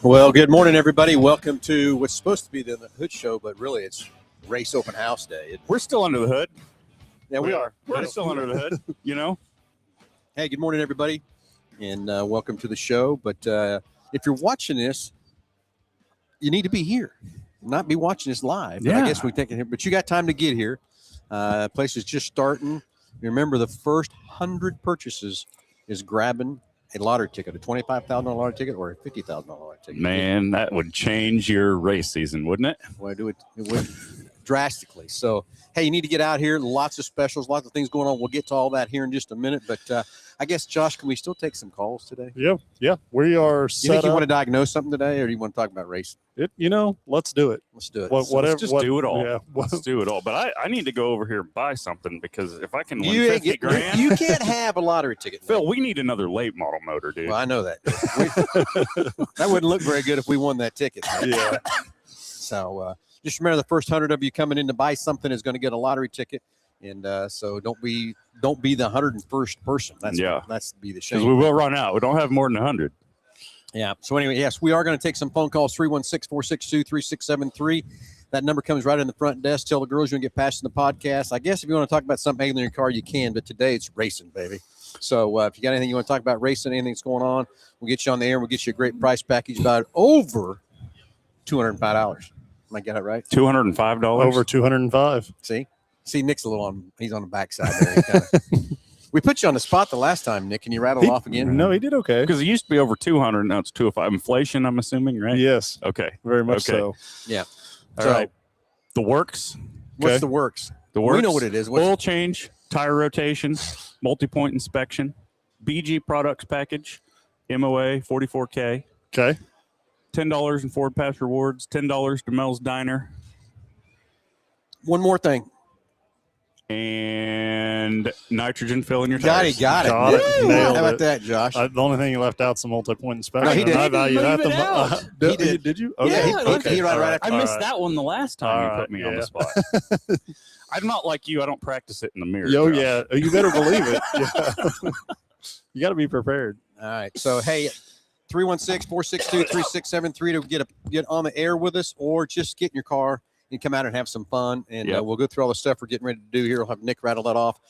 Well, good morning, everybody. Welcome to what's supposed to be the Hood Show, but really it's Race Open House Day. We're still under the hood. Yeah, we are. We're still under the hood, you know? Hey, good morning, everybody, and welcome to the show. But if you're watching this, you need to be here, not be watching this live. But Yeah. I guess we think it here, but you got time to get here. Place is just starting. Remember, the first 100 purchases is grabbing a lottery ticket, a $25,000 lottery ticket or a $50,000 lottery ticket. Man, that would change your race season, wouldn't it? Well, it would drastically. So, hey, you need to get out here. Lots of specials, lots of things going on. We'll get to all that here in just a minute. But I guess, Josh, can we still take some calls today? Yeah. We are You set think you up. want to diagnose something today, or do you want to talk about racing? Let's do it. Let's do it. Whatever. Let's just do it all. Yeah. Let's do it all. But I need to go over here and buy something because if I can win You, 50 grand, you can't have a lottery ticket. Phil, we need another late model motor, dude. Well, I know that. That wouldn't look very good if we won that ticket. Man. Yeah. So just remember, the first 100 of you coming in to buy something is going to get a lottery ticket. And so don't be the 101st person. That's be the shame. Because we will run out. We don't have more than 100. Yeah. So anyway, yes, we are going to take some phone calls, 316-462-3673. That number comes right in the front desk. Tell the girls you can get past in the podcast. I guess if you want to talk about something in your car, you can. But today it's racing, baby. So if you got anything you want to talk about racing, anything that's going on, we'll get you on the air. We'll get you a great price package, about over $205. Am I get it right? $205? Over 205. See, Nick's a little on. He's on the backside there. We put you on the spot the last time, Nick. Can you rattle off again? No, he did okay. Because it used to be over 200, now it's 205. Inflation, I'm assuming, right? Yes, Okay. very much Okay. so. Yeah. All So, right. The works. what's Okay. the works? The works. We know what it is. Oil change, tire rotation, multi-point inspection, BG products package, MOA 44K, Okay. $10 in Ford Pass rewards, $10 to Mel's Diner, One more thing. and nitrogen fill in your Got tires. it. Got it. Got it. Woo! Nailed How about it. that, Josh? The only thing he left out is the multi-point inspection. No, he did. I He value didn't that. leave it out. He did. Did you? Yeah, Okay. he okay. right All after- I All missed right. that one the last time you All put me right, on yeah. the spot. I'm not like you. I don't practice it in the mirror. Oh, Josh. yeah. You better believe it. Yeah. You got to be prepared. All right. So, hey, 316-462-3673 to get on the air with us, or just get in your car and come out and have some fun. And Yep. we'll go through all the stuff we're getting ready to do here. We'll have Nick rattle that off.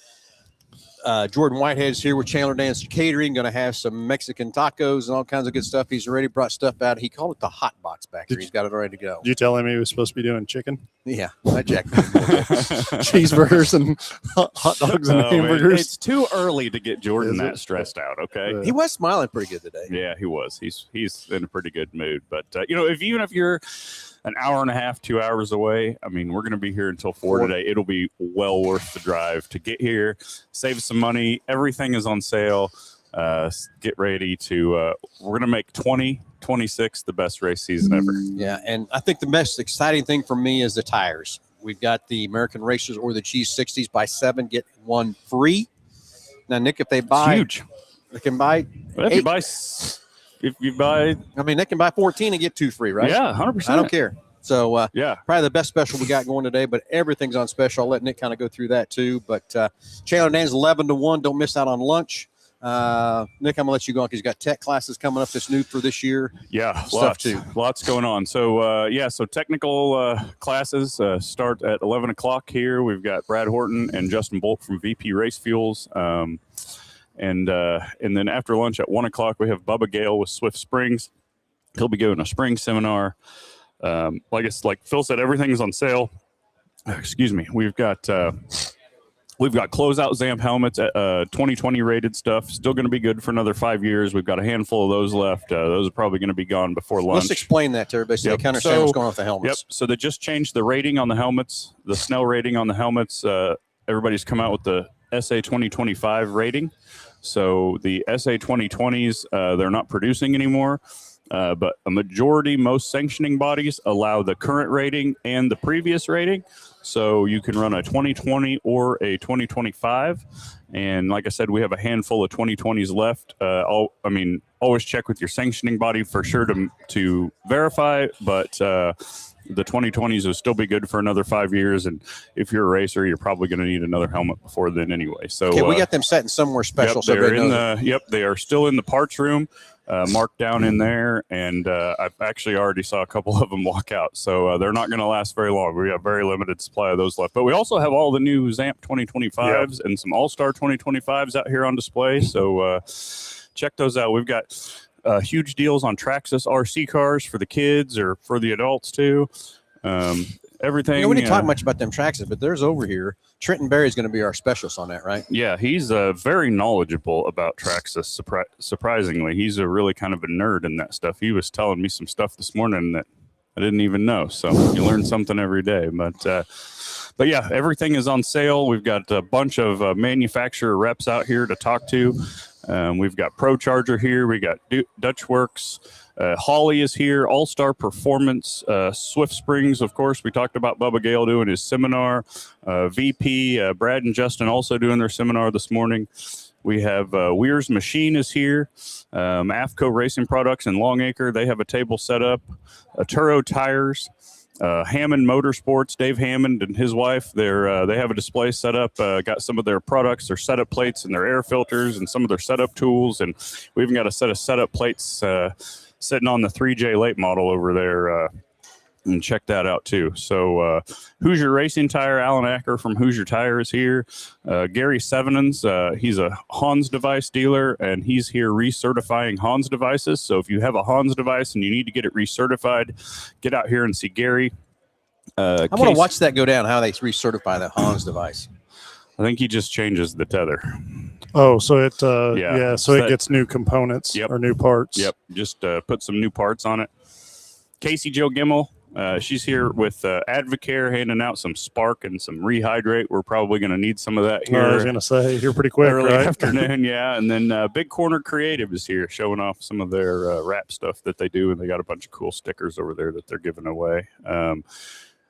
Jordan Whitehead's here with Chandler Dance Catering. Going to have some Mexican tacos and all kinds of good stuff. He's already brought stuff out. He called it the hot box back there. He's got it ready to go. Did you tell him he was supposed to be doing chicken? Yeah, I jacked. Cheeseburgers and hot dogs and Oh, man. hamburgers? It's too early to get Jordan Is that it? stressed out. Okay. He was smiling pretty good today. Yeah, he was. He's in a pretty good mood. But even if you're an hour and a half, 2 hours away, I mean, we're going to be here until 4 today. It'll be well worth the drive to get here, save some money. Everything is on sale. Get ready to. We're going to make 2026 the best race season ever. Yeah, and I think the most exciting thing for me is the tires. We've got the American Racers or the G60s buy 7, get 1 free. Now, Nick, if they buy, Huge. they can buy. Well, if 8. you buy, I mean, they can buy 14 and get 2 free, right? yeah, 100%. I don't care. So, Yeah. probably the best special we got going today, but everything's on special. I'll let Nick kind of go through that too. But Chandler Dan's 11-1. Don't miss out on lunch. Nick, I'm gonna let you go on because you got tech classes coming up that's new for this year. Yeah, Stuff too. Lots going on. So, so technical classes start at 11 o'clock here. We've got Brad Horton and Justin Bolt from VP Race Fuels. And then after lunch at 1 o'clock, we have Bubba Gale with Swift Springs. He'll be giving a spring seminar. Like Phil said, everything is on sale. Excuse me. We've got closeout ZAMP helmets, 2020 rated stuff. Still going to be good for another 5 years. We've got a handful of those left. Those are probably going to be gone before lunch. Let's explain that to everybody so Yep. they kind of understand what's going on with the helmets. Yep. So they just changed the rating on the helmets, the Snell rating on the helmets. Everybody's come out with the SA 2025 rating. So the SA 2020s, they're not producing anymore. But a majority, most sanctioning bodies allow the current rating and the previous rating. So you can run a 2020 or a 2025. And like I said, we have a handful of 2020s left. Always check with your sanctioning body for sure to verify. But the 2020s will still be good for another 5 years. And if you're a racer, you're probably going to need another helmet before then anyway. So Okay, we got them setting somewhere special. Yep, so everybody knows it. they are still in the parts room. marked down in there, and I've actually already saw a couple of them walk out. So they're not going to last very long. We have very limited supply of those left. But we also have all the new ZAMP 2025s and some All-Star 2025s out here on display. So check those out. We've got huge deals on Traxxas RC cars for the kids or for the adults too. Everything. We didn't talk much about them Traxxas, but there's over here. Trenton Berry is going to be our specialist on that, right? Yeah, he's very knowledgeable about Traxxas. Surprisingly, he's a really kind of a nerd in that stuff. He was telling me some stuff this morning that I didn't even know. So you learn something every day. But yeah, everything is on sale. We've got a bunch of manufacturer reps out here to talk to. We've got Pro Charger here. We got Dutch Works. Holly is here. All-Star Performance. Swift Springs, of course. We talked about Bubba Gale doing his seminar. VP, Brad and Justin also doing their seminar this morning. We have Weir's Machine is here. AFCO Racing Products in Longacre. They have a table set up. Turo Tires. Hammond Motorsports, Dave Hammond and his wife, they have a display set up, got some of their products, their setup plates and their air filters and some of their setup tools. And we even got a set of setup plates sitting on the 3J late model over there. And check that out too. So Hoosier Racing Tire, Alan Acker from Hoosier Tire is here. Gary Sevenens, he's a Hans device dealer, and he's here recertifying Hans devices. So if you have a Hans device and you need to get it recertified, get out here and see Gary. I want to watch that go down, how they recertify the Hans device. I think he just changes the tether. Oh, so it so it that gets new components or new parts. Yep, just put some new parts on it. Casey Jo Gimmel. She's here with Advocare, handing out some Spark and some Rehydrate. We're probably going to need some of that here. I was going to say, here pretty quick, early right? afternoon, yeah. And then Big Corner Creative is here showing off some of their wrap stuff that they do, and they got a bunch of cool stickers over there that they're giving away.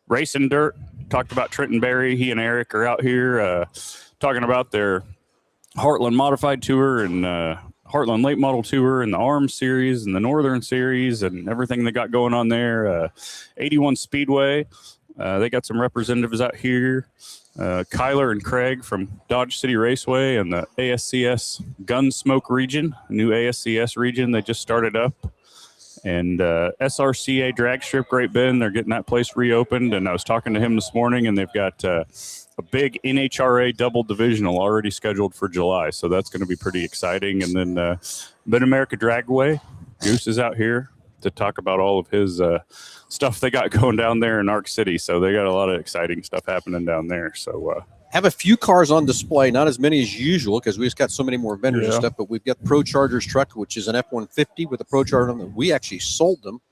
Racing Dirt, talked about Trenton Berry. He and Eric are out here talking about their Heartland Modified Tour and Heartland Late Model Tour and the ARM Series and the Northern Series and everything they got going on there. 81 Speedway, they got some representatives out here. Kyler and Craig from Dodge City Raceway and the ASCS Gunsmoke region, new ASCS region they just started up. And SRCA Drag Strip Great Bend, they're getting that place reopened. And I was talking to him this morning, and they've got a big NHRA double divisional already scheduled for July. So that's going to be pretty exciting. And then Mid-America Dragway, Goose is out here to talk about all of his stuff they got going down there in Arc City. So they got a lot of exciting stuff happening down there. So have a few cars on display, not as many as usual because we just got so many more vendors and stuff, but we've got Pro Charger's truck, which is an F-150 with a Pro Charger on it. We actually sold them.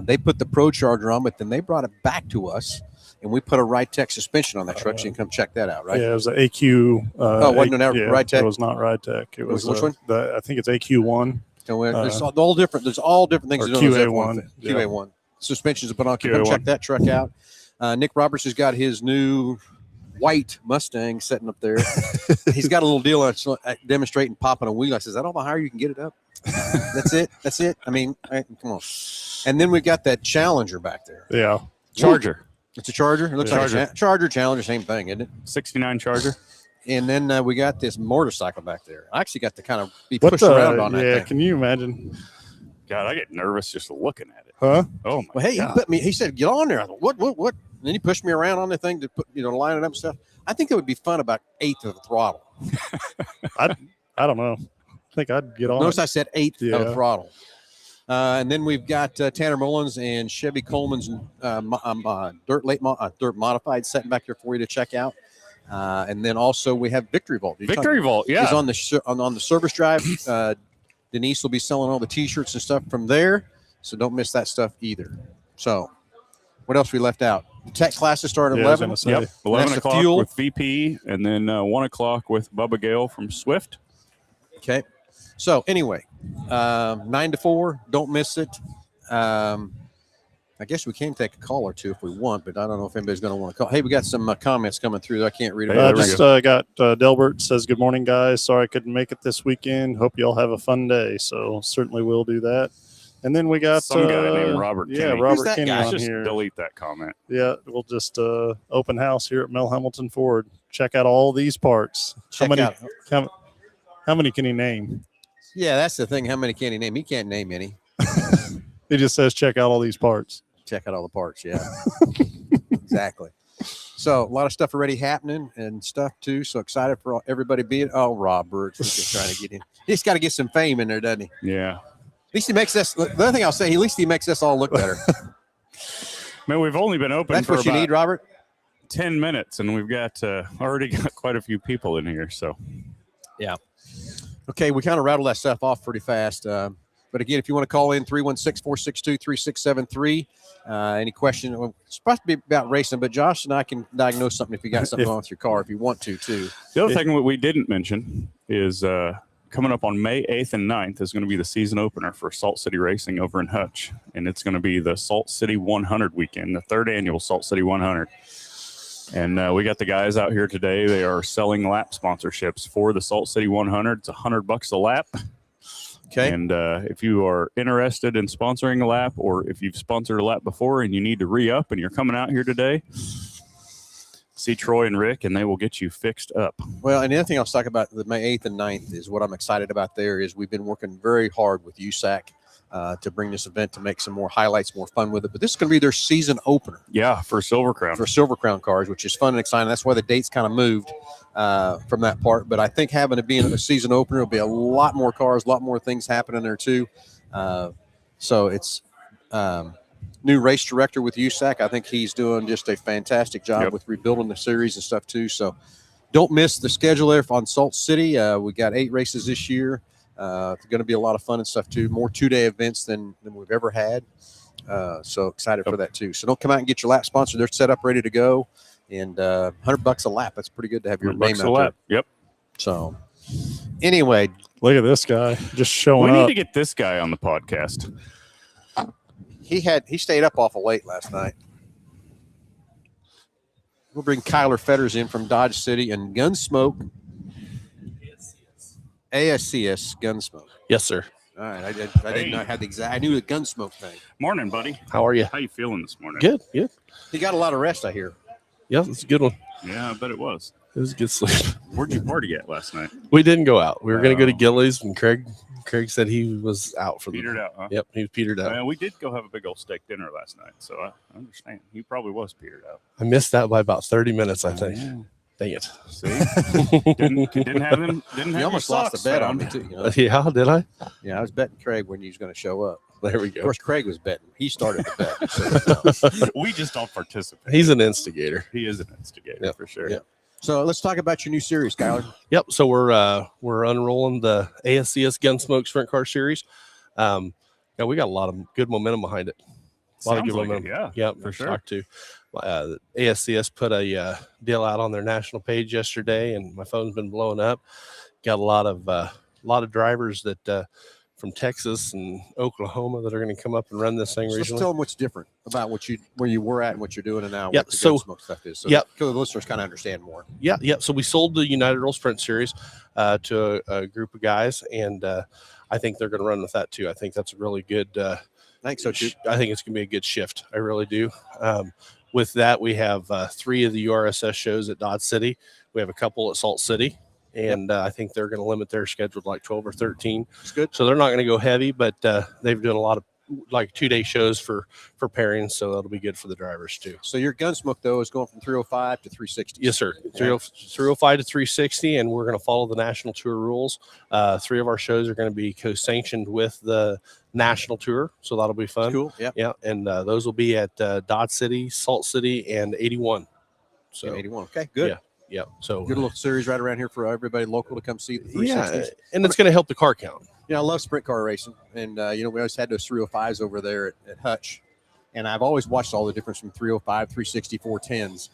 They put the Pro Charger on, but then they brought it back to us, and we put a Ridetech suspension on that truck, so you can come check that out, right? Yeah, it was an AQ. Wasn't it Ridetech? It was not Ridetech. It was which one? I think it's AQ1. So there's all different. There's all different things. Or QA1. QA1 suspensions put on. Come check that truck out. Nick Roberts has got his new white Mustang sitting up there. He's got a little deal on demonstrating popping a wheel. I says, I don't know how higher you can get it up. That's it. I mean, come on. And then we got that Challenger back there. Yeah. Charger. It's a Charger. It looks like a Charger, Challenger, same thing, isn't it? 69 Charger. And then we got this motorcycle back there. I actually got to kind of be pushed around on that thing. Can you imagine? God, I get nervous just looking at it. Huh? Oh my! Well, hey, God. he said, get on there. I thought, what? And then he pushed me around on the thing to put, line it up and stuff. I think it would be fun about 1/8 of the throttle. I don't know. I think I'd get on. Notice I said 1/8 of the throttle. And then we've got Tanner Mullins and Chevy Coleman's dirt modified setting back here for you to check out. And then also we have Victory Vault. Victory Vault, yeah. Is on the service drive. Denise will be selling all the T-shirts and stuff from there, so don't miss that stuff either. So, what else we left out? The tech classes start at 11. Yep, 11 o'clock fuel with VP, and then 1 o'clock with Bubba Gale from Swift. Okay. So anyway, 9 to 4. Don't miss it. I guess we can take a call or two if we want, but I don't know if anybody's going to want to call. Hey, we got some comments coming through. I can't read them. I just got Delbert says, good morning, guys. Sorry I couldn't make it this weekend. Hope you all have a fun day. So certainly will do that. And then we got some guy named Robert Kinney. Yeah, Robert Kinney on just here. Delete that comment. Yeah, we'll just open house here at Mel Hamilton Ford. Check out all these parts. How many can he name? Yeah, that's the thing. How many can he name? He can't name any. He just says check out all these parts. Check out all the parts. Yeah, exactly. So a lot of stuff already happening and stuff too. So excited for everybody being. Oh, Robert, he's just trying to get in. He's got to get some fame in there, doesn't he? Yeah. At least he makes us. The other thing I'll say, at least he makes us all look better. Man, we've only been open That's for what you about need, Robert. 10 minutes, and we've got already got quite a few people in here. So, Okay, we kind of rattled that stuff off pretty fast. But again, if you want to call in, 316-462-3673. Any question? Well, it's supposed to be about racing, but Josh and I can diagnose something if you got something wrong with your car if you want to, too. the other thing that we didn't mention is coming up on May 8th and 9th is going to be the season opener for Salt City Racing over in Hutch. And it's going to be the Salt City 100 weekend, the third annual Salt City 100. And we got the guys out here today. They are selling lap sponsorships for the Salt City 100. It's $100 a lap. Okay. And if you are interested in sponsoring a lap, or if you've sponsored a lap before and you need to re-up and you're coming out here today, see Troy and Rick, and they will get you fixed up. Well, and the other thing I'll talk about the May 8th and 9th is what I'm excited about there is we've been working very hard with USAC to bring this event to make some more highlights, more fun with it. But this is going to be their season opener Yeah, for Silver Crown. for Silver Crown cars, which is fun and exciting. That's why the dates kind of moved from that part. But I think having it being a season opener will be a lot more cars, a lot more things happening there too. So it's new race director with USAC. I think he's doing just a fantastic job with rebuilding the series and stuff too. So don't miss the schedule there on Salt City. We got 8 races this year. It's going to be a lot of fun and stuff too. More 2-day events than we've ever had. So excited for that too. So don't come out and get your lap sponsor. They're set up, ready to go. And $100 a lap. That's pretty good to have your name $100 out a lap. there. Yep. So anyway, Look at this guy just showing We need up. to get this guy on the podcast. he stayed up awful late last night. We'll bring Kyler Fetters in from Dodge City and Gunsmoke. ASCS Gunsmoke. Yes, sir. All right, I didn't know I had the exact. I knew the Gunsmoke thing. Morning, buddy. How are you? How you feeling this morning? Good, good. He got a lot of rest, I hear. Yeah, it's a good one. Yeah, I bet it was. It was a good sleep. Where'd you party at last night? We didn't go out. We were going to go to Oh. Gillies, and Craig said he was out for Petered out, huh? Yep, he was petered out. We did go have a big old steak dinner last night, so I understand. He probably was petered out. I missed that by about 30 minutes, I think. Yeah. Dang it. See? didn't have him. Didn't have You almost lost the bet on me too. You know? Yeah, did I? Yeah, I was betting Craig when he was going to show up. There we Of go. course, Craig was betting. He started the bet. We just all participate. He's an instigator. He is an instigator Yep. for sure. Yep. So let's talk about your new series, Kyler. Yep. So we're unrolling the ASCS Gunsmoke Sprint Car Series. Yeah, we got a lot of good momentum behind it. A lot of Sounds good like momentum. it, Yeah, for sure. Talked to ASCS put a deal out on their national page yesterday, and my phone's been blowing up. Got a lot of drivers that from Texas and Oklahoma that are going to come up and run this thing So let's regionally. tell them what's different about where you were at and what you're doing and now. Yep, What the so- Gunsmoke stuff is. So yep. the listeners kind of understand more. Yeah. So we sold the United Roll Sprint Series to a group of guys, and I think they're going to run with that too. I think that's a really good. I think so too. I think it's going to be a good shift. I really do. With that, we have 3 of the URSS shows at Dodge City. We have a couple at Salt City, and I think they're going to limit their schedule to like 12 or 13. It's good. So they're not going to go heavy, but they've done a lot of like 2-day shows for pairings, so that'll be good for the drivers too. So your Gunsmoke though is going from 305 to 360. Yes, sir. Okay. 305 to 360, and we're going to follow the national tour rules. 3 of our shows are going to be co-sanctioned with the national tour, so that'll be fun. Cool. Yeah. Yeah, and those will be at Dodge City, Salt City, and 81. So 81. Okay. Good. yeah, so Good little series right around here for everybody local to come see the 360s. yeah, and it's going to help the car count. You know, I love sprint car racing, and we always had those 305s over there at Hutch, and I've always watched all the difference from 305, 360, 410s.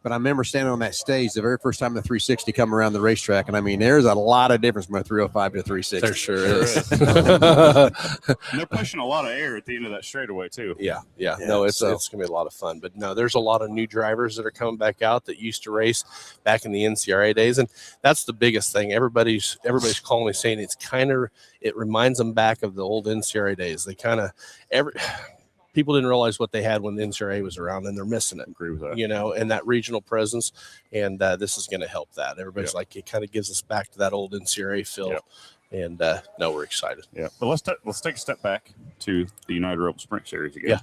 But I remember standing on that stage the very first time the 360 come around the racetrack, and I mean, there's a lot of difference from a 305 to a 360. There sure Sure is. And they're pushing a lot of air at the end of that straightaway too. Yeah. Yeah, No, it's so- going to be a lot of fun. But no, there's a lot of new drivers that are coming back out that used to race back in the NCRA days, and that's the biggest thing. Everybody's calling me saying it reminds them back of the old NCRA days. They kind of people didn't realize what they had when the NCRA was around, and they're missing it. Agree with that. And that regional presence, and this is going to help that. Everybody's like, it kind of gives us back to that old NCRA feel. Yep. And no, we're excited. Yeah, but let's take a step back to the United Rebel Sprint Series again.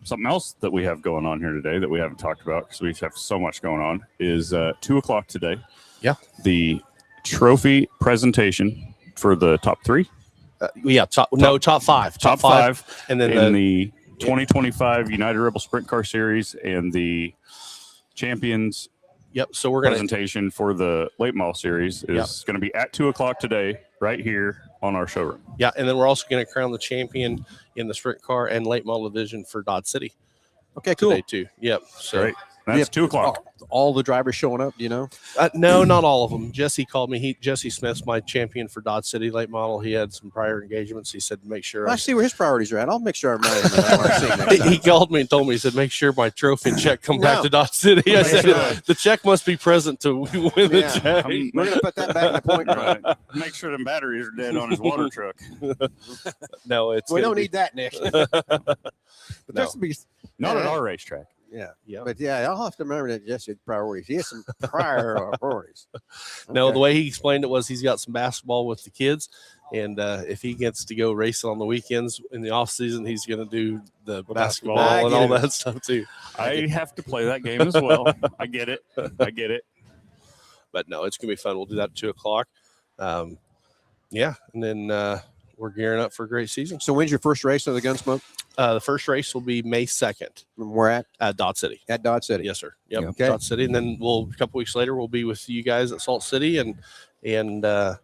Something else that we have going on here today that we haven't talked about because we have so much going on is 2:00 today. Yeah. The trophy presentation for the top three. Top five. Top five. And then in the 2025 United Rebel Sprint Car Series and the Champions Yep. So we're going to, presentation for the late model series is going to be at 2:00 today, right here on our showroom. yeah. And then we're also going to crown the champion in the sprint car and late model division for Dodge City Okay, cool. today too. Yep. So Great. That's Yep. 2:00. All the drivers showing up, you know? no, not all of them. Jesse called me. Jesse Smith's my champion for Dodge City late model. He had some prior engagements. He said, make sure. I see where his priorities are at. I'll make sure I'm right. I'm seeing next time. He called me and told me, he said, make sure my trophy and check come back No. to Dodge City. I Make said, sure. the check must be present to win the Yeah. check. I'm- We're going to put that back in the point guard. Right. Make sure them batteries are dead on his water truck. No, it's We gonna don't be- need that, Nick. But No. there's to be, Not at Yeah. our racetrack. yeah. Yeah. But yeah, I'll have to remember that Jesse had priorities. He has some prior priorities. No, Okay. the way he explained it was he's got some basketball with the kids, and if he gets to go racing on the weekends in the off season, he's going to do the basketball I and get all it. that stuff too. I have to play that game as well. I get it. But no, it's going to be fun. We'll do that at 2:00. Yeah, and then we're gearing up for a great season. So when's your first race of the Gunsmoke? The first race will be May 2nd We're at Dodge City. Dodge City. Yes, sir. Yep, Yeah. Okay. Dodge City, and then a couple weeks later we'll be with you guys at Salt City, and yeah,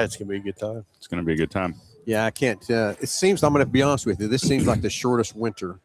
it's gonna be a good time. It's going to be a good time. Yeah, I can't. It seems, I'm going to be honest with you, this seems like the shortest winter,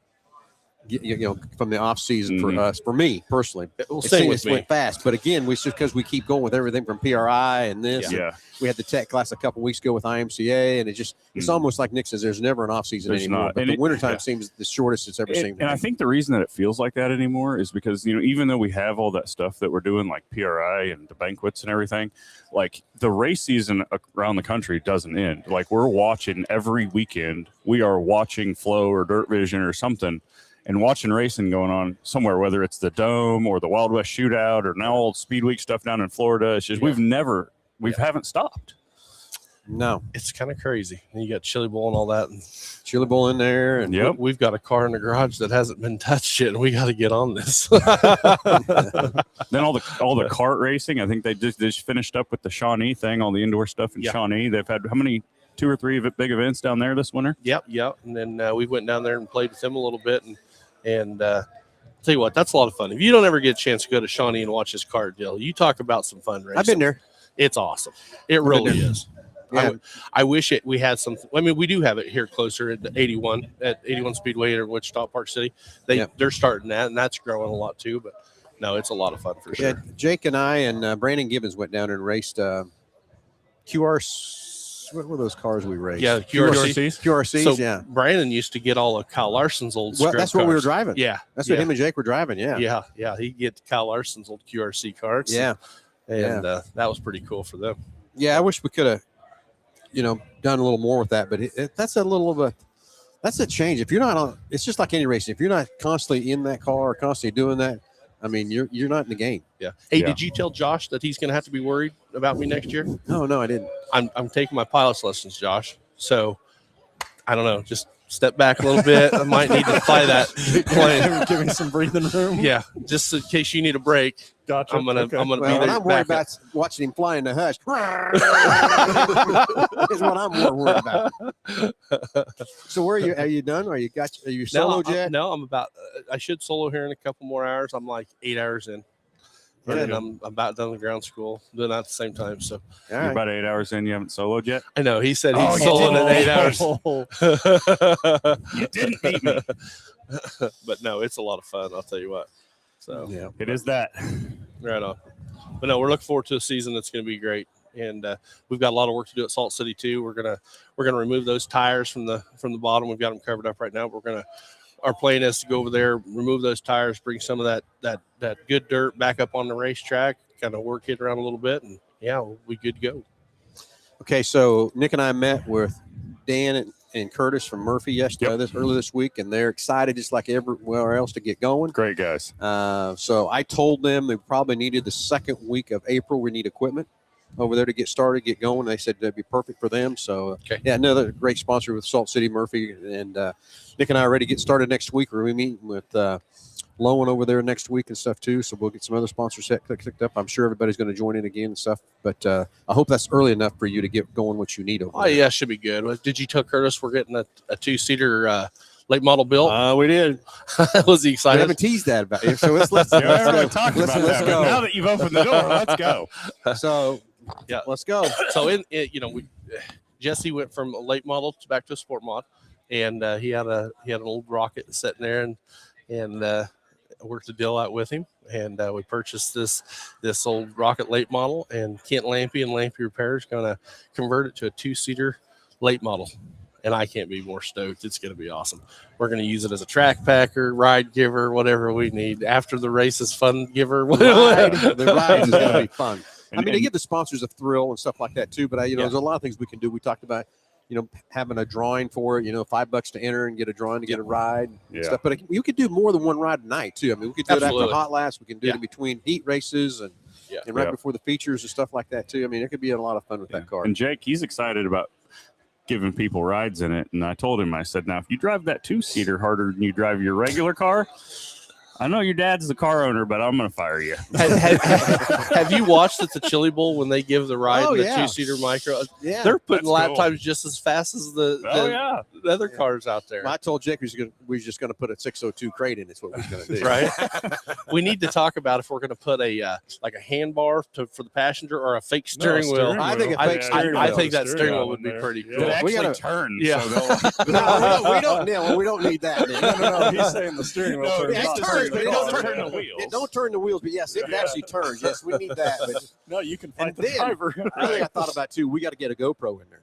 you know, from the off season for Mhm. us, for me personally. Well, It same seems with it me. went fast, but again, we just because we keep going with everything from PRI and this. Yeah. We had the tech class a couple weeks ago with IMCA, and it's Mhm. almost like Nick says, there's never an off season There's anymore. not. But And the it- wintertime yeah. seems the shortest it's ever seemed. And I think the reason that it feels like that anymore is because, you know, even though we have all that stuff that we're doing, like PRI and the banquets and everything, like the race season around the country doesn't end. Like we're watching every weekend. We are watching Flow or Dirt Vision or something and watching racing going on somewhere, whether it's the Dome or the Wild West Shootout or now all Speed Week stuff down in Florida. It's just, we haven't stopped. no, It's kind of crazy. And you got Chili Bowl and all that. And Chili Bowl in there, and Yep. we've got a car in the garage that hasn't been touched yet, and we got to get on this. Then all the kart racing. I think they just finished up with the Shawnee thing, all the indoor stuff in Yeah. Shawnee. They've had how many 2 or 3 big events down there this winter? Yep. And then we went down there and played with them a little bit, and tell you what, that's a lot of fun. If you don't ever get a chance to go to Shawnee and watch this kart deal, you talk about some fun racing. I've been there. It's awesome. It been really there. is. Yeah. I wish we had something. I mean, we do have it here closer at 81 Speedway in Wichita Park City. They're starting that, and that's growing a lot too. But no, it's a lot of fun for Yeah, sure. Jake and I and Brandon Gibbons went down and raced QRs. What were those cars we raced? Yeah, QRC. QRCs. So yeah. Brandon used to get all of Kyle Larson's old. Well, scrub that's what we were cars. driving. Yeah, That's what yeah. him and Jake were driving. Yeah. Yeah. He'd get Kyle Larson's old QRC carts. Yeah. and that was pretty cool for them. Yeah. I wish we could have, done a little more with that, but that's a little of that's a change. If you're not on, it's just like any racing. If you're not constantly in that car or constantly doing that, I mean, you're not in the game. Yeah. Hey, Yeah. did you tell Josh that he's going to have to be worried about me next year? No, I didn't. I'm taking my pilot's lessons, Josh. So I don't know. Just step back a little bit. I might need to fly that plane. Give me some breathing room. Yeah, just in case you need a break. Gotcha. I'm gonna Okay. be Well, there. and I'm worried back up. about watching him fly in the hush. Is what I'm more worried about. So where are you? Are you done? Are you solo yet? No, I'm about. I should solo here in a couple more hours. I'm like 8 hours in, and then I'm about done with ground school. Doing that at the same time. So All You're right. about 8 hours in. You haven't soloed yet. I know he said he's Oh, you soloing in 8 hours. You didn't beat me. But no, it's a lot of fun. I'll tell you what. So Yeah. It is that. right on. But no, we're looking forward to a season that's going to be great, and we've got a lot of work to do at Salt City too. We're gonna remove those tires from the bottom. We've got them covered up right now. Our plan is to go over there, remove those tires, bring some of that good dirt back up on the racetrack, kind of work it around a little bit, and yeah, we'll be good to go. Okay, so Nick and I met with Dan and Curtis from Murphy yesterday, earlier this week, and they're excited just like everywhere else to get going. Great guys. So I told them they probably needed the second week of April. We need equipment. over there to get started, get going. They said that'd be perfect for them. So, Okay. yeah, another great sponsor with Salt City Murphy. And Nick and I are ready to get started next week. We're meeting with Lowen over there next week and stuff too. So we'll get some other sponsors clicked up. I'm sure everybody's going to join in again and stuff. But I hope that's early enough for you to get going what you need over Oh there. yeah, should be good. Well, did you tell Curtis we're getting a 2-seater late model built? We did. Was he I excited? haven't teased that about it. So let's Yeah, let's everybody go. talked Let's about that, but go. now that you've opened the door, let's go. So Yeah. let's go. So Jesse went from a late model to back to a sport mod, and he had an old Rocket sitting there, and worked a deal out with him, and we purchased this old Rocket late model, and Kent Lampy and Lampy Repair is going to convert it to a 2-seater late model. And I can't be more stoked. It's going to be awesome. We're going to use it as a track packer, ride giver, whatever we need. After the race is fun giver. The ride is going to be fun. I And- mean, to give the sponsors a thrill and stuff like that too. But Yeah. there's a lot of things we can do. We talked about, having a drawing for it. $5 to enter and get a drawing to get a ride and Yeah. stuff. But you could do more than one ride a night too. I mean, we could do it Absolutely. after hot laps. We can do it in between heat races and Yeah. and right Yeah. before the features and stuff like that too. I mean, it could be a lot of fun with that car. And Jake, he's excited about giving people rides in it. And I told him, I said, now, if you drive that 2-seater harder than you drive your regular car, I know your dad's the car owner, but I'm going to fire you. Have you watched at the Chili Bowl when they give the ride Oh, in the yeah. 2-seater micro? Yeah. They're putting That's lap cool. times just as fast as the yeah. other cars out there. Well, I told Jake we was just going to put a 602 crate in. It's what we was going to do. Right. We need to talk about if we're going to put a like a handbar for the passenger or a fake steering wheel. I think a fake steering I wheel. think that steering wheel in would be there. pretty Yeah. cool. It actually gotta- turns. Yeah. So they'll- No, we don't need that. No, he's saying the steering wheel No, turns. Yeah, it not turns, the but it car. doesn't turn the wheels. It don't turn the wheels, but yes, it actually turns. Yes, we need that. But No, you can And fight the then- driver. I think I thought about too. We got to get a GoPro in there.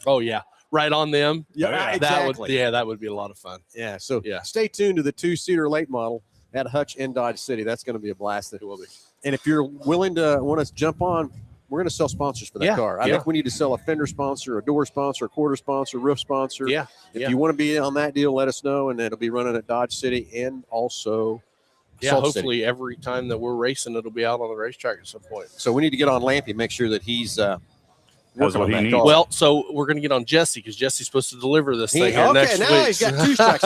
Oh yeah, right on them. Yeah, exactly. That would be a lot of fun. Yeah. So Yeah. stay tuned to the 2-seater late model at Hutch in Dodge City. That's going to be a blast. It will be. And if you're willing to want to jump on, we're going to sell sponsors for that Yeah, car. I yeah. think we need to sell a fender sponsor, a door sponsor, a quarter sponsor, roof sponsor. Yeah. If you want to be on that deal, let us know, and it'll be running at Dodge City and also Yeah, Salt City. hopefully every time that we're racing, it'll be out on the racetrack at some point. So we need to get on Lampy, make sure that he's That's working what on he that needs. car. Well, so we're going to get on Jesse because Jesse's supposed to deliver this thing here okay, next now week. he's got 2 strikes.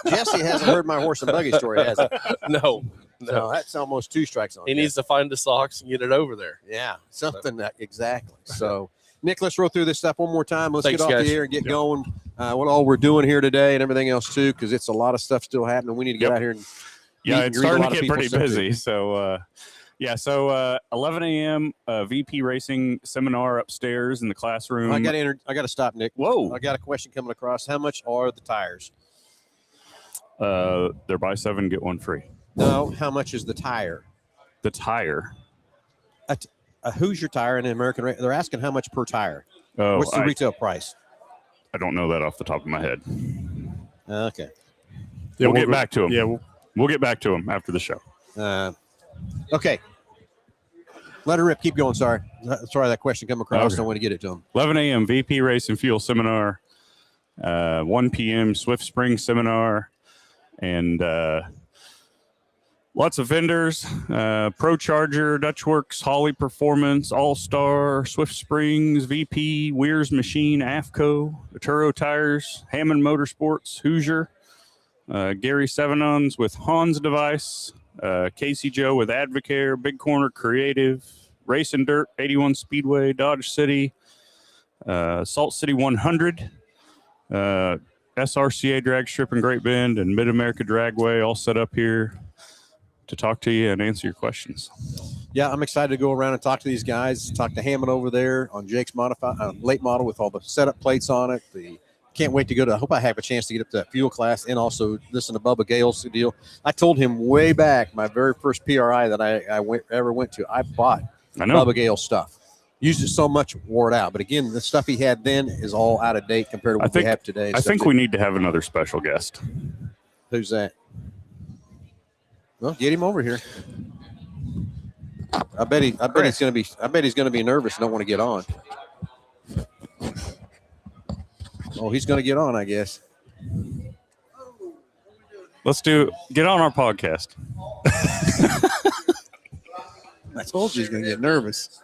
Jesse hasn't heard my horse and buggy story, has he? No. No, that's almost 2 strikes on He him. needs to find the socks and get it over there. Yeah, something that exactly. So, Nick, let's roll through this stuff one more time. Let's Thanks, get off guys. the air and get going. What all we're doing here today and everything else too, because it's a lot of stuff still happening. We need to get Yep. out here and Yeah, meet and it's greet a starting lot to of get people pretty stuff, too. busy. So, 11 a.m. VP Racing seminar upstairs in the classroom. I got to stop, Nick. Whoa. I got a question coming across. How much are the tires? They're buy 7, get 1 free. No, how much is the tire? The tire. A Hoosier tire and an American. They're asking how much per tire. Oh, What's the retail price? I don't know that off the top of my head. Okay. Yeah, We'll get back to him. Yeah, We'll get back to him after the show. Okay. Let her rip. Keep going. Sorry that question come across. Okay. I want to get it to him. 11 a.m. VP Racing Fuel Seminar. 1 p.m. Swift Spring Seminar. And lots of vendors. Pro Charger, Dutchworks, Holly Performance, All-Star, Swift Springs, VP, Weir's Machine, AFCO, Aturo Tires, Hammond Motorsports, Hoosier, Gary Sevenons with Hans Device, Casey Joe with Advocare, Big Corner Creative, Race and Dirt, 81 Speedway, Dodge City, Salt City 100, SRCA Drag Strip and Great Bend, and Mid-America Dragway all set up here to talk to you and answer your questions. Yeah, I'm excited to go around and talk to these guys. Talk to Hammond over there on Jake's late model with all the setup plates on it. Can't wait to go to. I hope I have a chance to get up to that fuel class and also listen to Bubba Gale's deal. I told him way back, my very first PRI that I ever went to, I bought I know. Bubba Gale stuff. Used it so much, wore it out. But again, the stuff he had then is all out of date compared to what we have today. I think we need to have another special guest. Who's that? Well, get him over here. I bet he's gonna be nervous and don't want to get on. Oh, he's gonna get on, I guess. Get on our podcast. I told you he's gonna get nervous.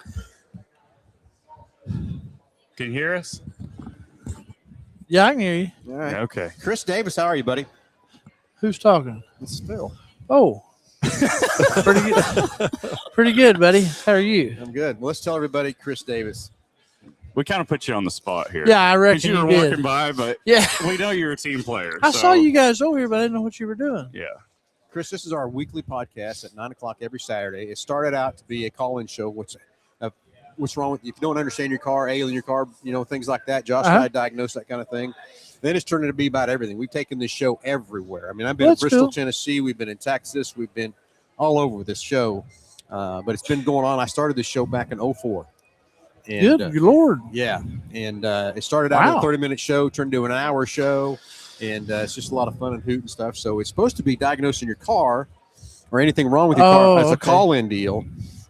Can you hear us? Yeah, I can hear you. All right. Okay. Chris Davis, how are you, buddy? Who's talking? It's Phil. Oh, pretty good. Pretty good, buddy. How are you? I'm good. Well, let's tell everybody Chris Davis. We kind of put you on the spot here. Yeah, I Because reckon you you were did. walking by, but Yeah, we know you're a team player. I so- saw you guys over here, but I didn't know what you were doing. Yeah. Chris, this is our weekly podcast at 9 o'clock every Saturday. It started out to be a call-in show. What's wrong with you? If you don't understand your car, alien your car, things like that. Josh and I diagnose that kind of thing. Then it's turned into be about everything. We've taken this show everywhere. I mean, I've been That's in Bristol, cool. Tennessee. We've been in Texas. We've been all over with this show. But it's been going on. I started this show back in 2004. And, Good Lord. yeah. And it started out Wow. as a 30-minute show, turned into an hour show. And it's just a lot of fun and hoot and stuff. So it's supposed to be diagnosing your car or anything wrong with your car as a okay. call-in deal.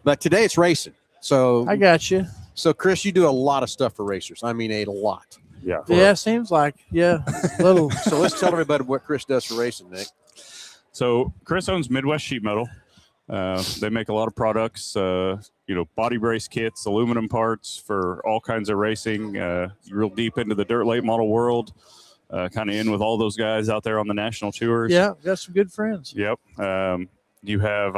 But today it's racing. So, I got you. so Chris, you do a lot of stuff for racers. I mean, a lot. Yeah. Yeah, seems like little. So let's tell everybody what Chris does for racing, Nick. So Chris owns Midwest Sheet Metal. They make a lot of products, body brace kits, aluminum parts for all kinds of racing. Real deep into the dirt late model world. Kind of in with all those guys out there on the national tours. Yeah, got some good friends. Yep. I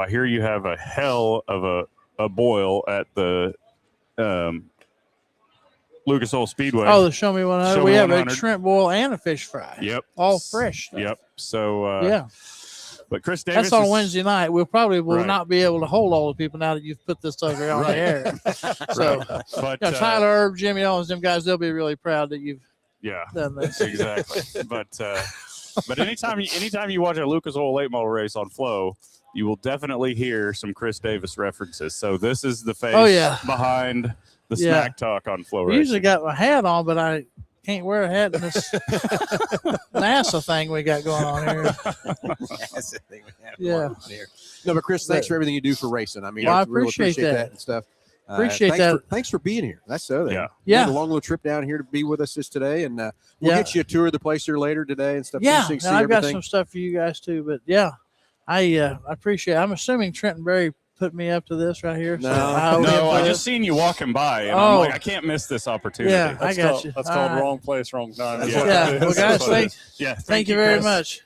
hear you have a hell of a boil at the Lucas Oil Speedway. Oh, the Show Me 100. Show We Me have 100. a shrimp boil and a fish fry. Yep. All fresh stuff. Yep. So Yeah, but Chris Davis that's on is- Wednesday night. We'll probably will Right. not be able to hold all the people now that you've put this stuff here on Right. the air. So, But Tyler, Herb, Jimmy Owens, them guys, they'll be really proud that you've yeah. done this. Exactly. But anytime you watch a Lucas Oil late model race on Flow, you will definitely hear some Chris Davis references. So this is the face Oh, yeah. behind the Yeah. smack talk on Flow I Racing. usually got my hat on, but I can't wear a hat in this NASA thing we got going on here. That's the thing we have Yeah. going on here. No, but Chris, thanks for everything you do for racing. I mean, Well, I really appreciate that. and stuff. Appreciate thanks that. thanks for being here. That's the other thing. Yeah. You Yeah. had a long little trip down here to be with us today, and we'll Yeah. get you a tour of the place here later today and stuff. Yeah, so you can and I've see got everything. some stuff for you guys too. But yeah, I appreciate it. I'm assuming Trenton Berry put me up to this right here. No. I owe him No, for I this. just seen you walking by, and Oh. I'm like, I can't miss this opportunity. Yeah. I got called, you. That's All called right. wrong place, wrong time. That's Yeah. what Yeah. it is. Well, guys, thank Yeah. thank you very Chris. much.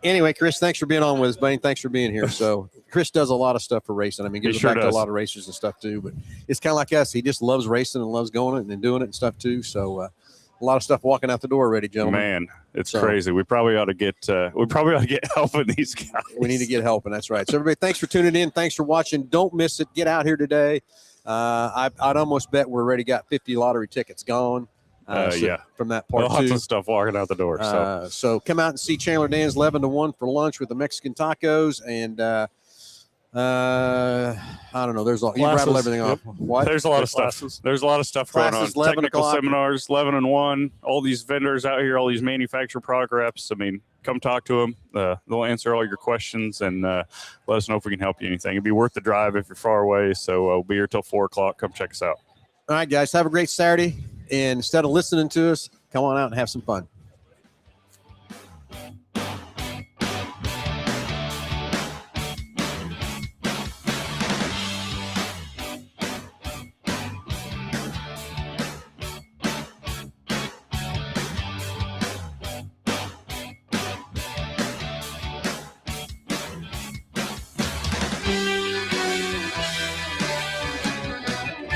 Anyway, Chris, thanks for being on with us, buddy. Thanks for being here. So Chris does a lot of stuff for racing. I mean, gives He sure back to a does. lot of racers and stuff too. But it's kind of like us. He just loves racing and loves going it and doing it and stuff too. So a lot of stuff walking out the door already, gentlemen. Man, it's So- crazy. We probably ought to get help with these guys. We need to get help, and that's right. So everybody, thanks for tuning in. Thanks for watching. Don't miss it. Get out here today. I'd almost bet we're already got 50 lottery tickets gone. Yeah. From that part Lots two. of stuff walking out the door. So So come out and see Chandler Dan's 11 to 1 for lunch with the Mexican tacos, and I don't know. There's a you rattle Classes. everything Yep. off. What? there's a lot of Classes. stuff. There's a lot of stuff going on. Classes, 11 Technical o'clock. seminars, 11 and 1. All these vendors out here, all these manufacturer product reps. I mean, come talk to them. They'll answer all your questions and let us know if we can help you anything. It'd be worth the drive if you're far away. So we'll be here till 4 o'clock. Come check us out. All right, guys. Have a great Saturday, and instead of listening to us, come on out and have some fun.